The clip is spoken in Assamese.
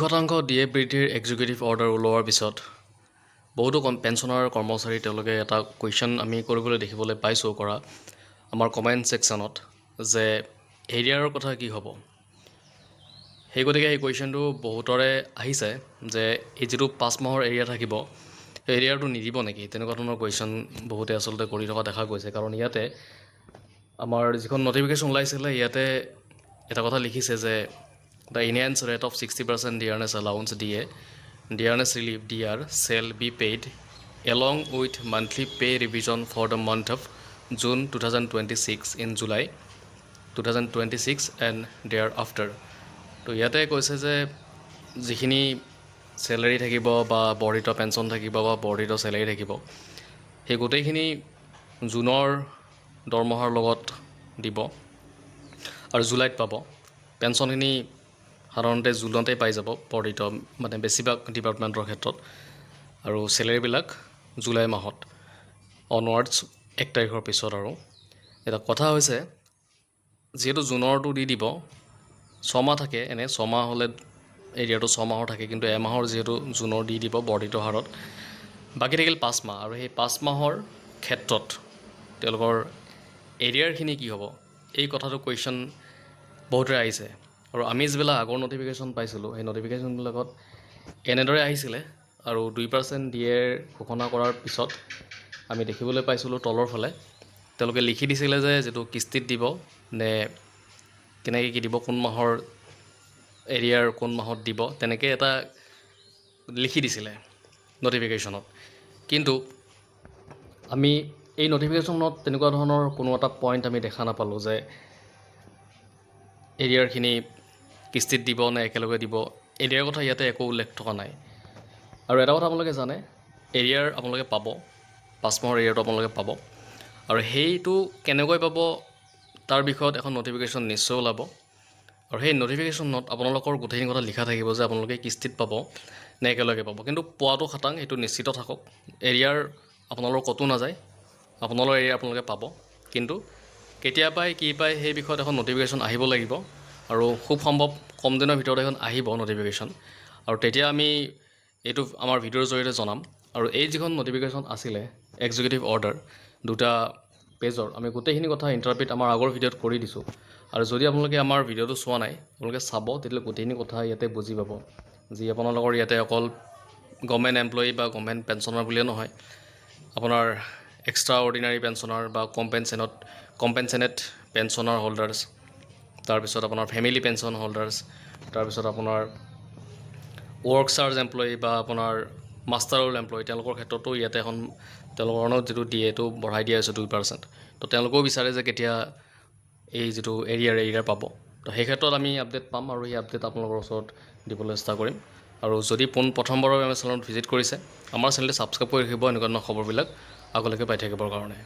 2% ডিএ বৃদ্ধিৰ এক্সিকিউটিভ অৰ্ডাৰ ওলোৱাৰ পিছত বহুতো পেঞ্চনাৰ কৰ্মচাৰী তেওঁলোকে এটা কুৱেশ্যন আমি কৰিবলৈ দেখিবলৈ পাইছোঁ কৰা আমাৰ কমেণ্ট ছেকশ্যনত যে এৰিয়াৰৰ কথা কি হ'ব। সেই গতিকে এই কুৱেশ্যনটো বহুতৰে আহিছে যে এই যিটো 5 মাহৰ এৰিয়া থাকিব সেই এৰিয়াৰটো নিদিব নেকি, তেনেকুৱা ধৰণৰ কুৱেশ্যন বহুতে আচলতে কৰি থকা দেখা গৈছে। কাৰণ ইয়াতে আমাৰ যিখন নটিফিকেশ্যন ওলাইছিলে ইয়াতে এটা কথা লিখিছে যে The enhanced rate of 60% DRNS allowance DRNS relief DR shall be paid along with monthly pay revision for the month of June 2026 in July 2026 and thereafter. তো ইয়াতে কৈছে যে যিখিনি চেলাৰী থাকিব বা বৰ্ধিত পেঞ্চন থাকিব বা বৰ্ধিত চেলাৰী থাকিব সেই গোটেইখিনি জুনৰ দৰমহাৰ লগত দিব আৰু জুলাইত পাব। পেঞ্চনখিনি সাধাৰণতে জুনতে পাই যাব বৰ্ধিত মানে বেছিভাগ ডিপাৰ্টমেণ্টৰ ক্ষেত্ৰত, আৰু চেলেৰিবিলাক জুলাই মাহত অনৱাৰ্ডছ 1 তাৰিখৰ পিছত। আৰু এটা কথা হৈছে যিহেতু জুনৰটো দি দিব 6 মাহ থাকে, এনে 6 মাহ হ'লে এৰিয়াটো 6 মাহৰ থাকে, কিন্তু এমাহৰ যিহেতু জুনৰ দি দিব বৰ্ধিত হাৰত, বাকী থাকিল 5 মাহ। আৰু সেই 5 মাহৰ ক্ষেত্ৰত তেওঁলোকৰ এৰিয়াৰখিনি কি হ'ব এই কথাটো কুৱেশ্যন বহুতৰে আহিছে। আৰু আমি যিবিলাক আগৰ নটিফিকেশ্যন পাইছিলোঁ সেই নটিফিকেশ্যনবিলাকত এনেদৰে আহিছিলে, আৰু 2% ডিএৰ ঘোষণা কৰাৰ পিছত আমি দেখিবলৈ পাইছিলোঁ তলৰ ফালে তেওঁলোকে লিখি দিছিলে যে যিটো কিস্তিত দিব নে কেনেকৈ কি দিব, কোন মাহৰ এৰিয়াৰ কোন মাহত দিব, তেনেকৈ এটা লিখি দিছিলে নটিফিকেশ্যনত। কিন্তু আমি এই নটিফিকেশ্যনত তেনেকুৱা ধৰণৰ কোনো এটা পইণ্ট আমি দেখা নাপালোঁ যে এৰিয়াৰখিনি কিস্তিত দিব নে একেলগে দিব, এৰিয়াৰ কথা ইয়াতে একো উল্লেখ থকা নাই। আৰু এটা কথা আপোনালোকে জানে, এৰিয়াৰ আপোনালোকে পাব, 5 মাহৰ এৰিয়াৰটো আপোনালোকে পাব, আৰু সেইটো কেনেকৈ পাব তাৰ বিষয়ত এখন নটিফিকেশ্যন নিশ্চয় ওলাব। আৰু সেই নটিফিকেশ্যনত আপোনালোকৰ গোটেইখিনি কথা লিখা থাকিব যে আপোনালোকে কিস্তিত পাব নে একেলগে পাব। কিন্তু পোৱাটো খাটাং সেইটো নিশ্চিত থাকক, এৰিয়াৰ আপোনালোকৰ ক'তো নাযায়, আপোনালোকৰ এৰিয়া আপোনালোকে পাব। কিন্তু কেতিয়া পায় কি পায় সেই বিষয়ত এখন নটিফিকেশ্যন আহিব লাগিব, আৰু খুব সম্ভৱ কম দিনৰ ভিতৰত এখন আহিব নটিফিকেশ্যন, আৰু তেতিয়া আমি এইটো আমাৰ ভিডিঅ'ৰ জৰিয়তে জনাম। আৰু এই যিখন নটিফিকেশ্যন আছিলে এক্সিকিউটিভ অৰ্ডাৰ 2টা পেজৰ, আমি গোটেইখিনি কথা ইণ্টাৰপ্ৰিট আমাৰ আগৰ ভিডিঅ'ত কৰি দিছোঁ। আৰু যদি আপোনালোকে আমাৰ ভিডিঅ'টো চোৱা নাই আপোনালোকে চাব, তেতিয়াহ'লে গোটেইখিনি কথা ইয়াতে বুজি পাব। যি আপোনালোকৰ ইয়াতে অকল গভৰ্ণমেণ্ট এমপ্লয়ী বা গভৰ্ণমেণ্ট পেঞ্চনাৰ বুলিয়ে নহয়, আপোনাৰ এক্সট্ৰা অৰ্ডিনাৰী পেঞ্চনাৰ বা কম্পেনচেনেট পেঞ্চনাৰ হোল্ডাৰ্ছ, তাৰপিছত আপোনাৰ ফেমিলি পেঞ্চন হোল্ডাৰ্ছ, তাৰপিছত আপোনাৰ ৱৰ্ক চাৰ্জ এমপ্লয়ী বা আপোনাৰ মাষ্টাৰ ৰোল এমপ্লয়ী, তেওঁলোকৰ ক্ষেত্ৰতো ইয়াতে এখন তেওঁলোকৰ যিটো ডিএটো বঢ়াই দিয়া হৈছে 2%। তো তেওঁলোকেও বিচাৰে যে কেতিয়া এই যিটো এৰিয়াৰ পাব। তো সেই ক্ষেত্ৰত আমি আপডেট পাম, আৰু সেই আপডেট আপোনালোকৰ ওচৰত দিবলৈ চেষ্টা কৰিম। আৰু যদি প্ৰথমবাৰৰ বাবে আমাৰ চেনেলত ভিজিট কৰিছে, আমাৰ চেনেলটো ছাবস্ক্ৰাইব কৰি ৰাখিব এনেকুৱা ধৰণৰ খবৰবিলাক আগলৈকে পাই থাকিবৰ কাৰণে।